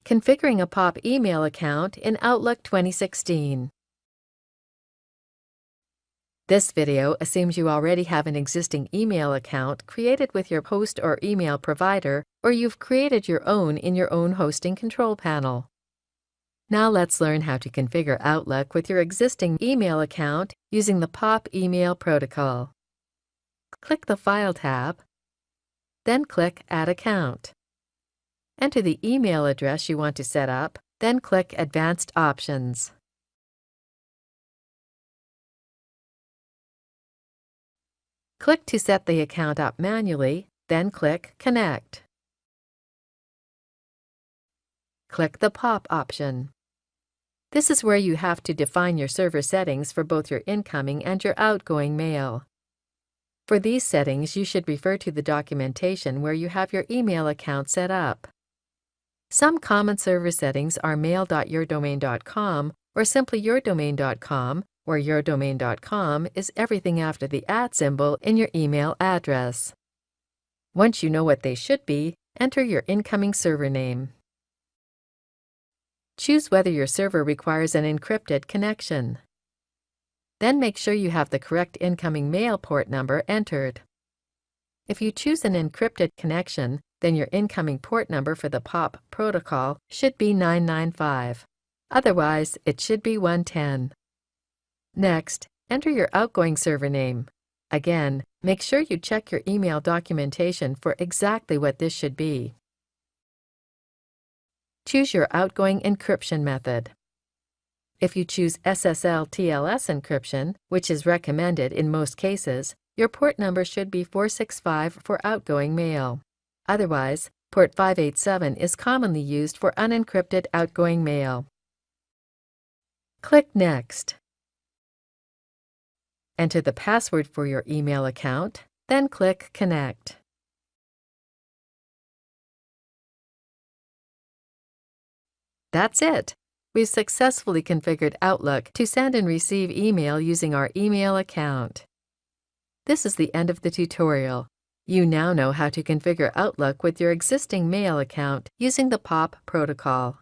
Configuring a POP email account in Outlook 2016. This video assumes you already have an existing email account created with your host or email provider, or you've created your own in your own hosting control panel. Now let's learn how to configure Outlook with your existing email account using the POP email protocol. Click the File tab, then click Add Account. Enter the email address you want to set up, then click Advanced Options. Click to set the account up manually, then click Connect. Click the POP option. This is where you have to define your server settings for both your incoming and your outgoing mail. For these settings, you should refer to the documentation where you have your email account set up. Some common server settings are mail.yourdomain.com or simply yourdomain.com, where yourdomain.com is everything after the @ symbol in your email address. Once you know what they should be, enter your incoming server name. Choose whether your server requires an encrypted connection. Then make sure you have the correct incoming mail port number entered. If you choose an encrypted connection, then your incoming port number for the POP protocol should be 995. Otherwise, it should be 110. Next, enter your outgoing server name. Again, make sure you check your email documentation for exactly what this should be. Choose your outgoing encryption method. If you choose SSL/TLS encryption, which is recommended in most cases, your port number should be 465 for outgoing mail. Otherwise, port 587 is commonly used for unencrypted outgoing mail. Click Next. Enter the password for your email account, then click Connect. That's it! We've successfully configured Outlook to send and receive email using our email account. This is the end of the tutorial. You now know how to configure Outlook with your existing mail account using the POP protocol.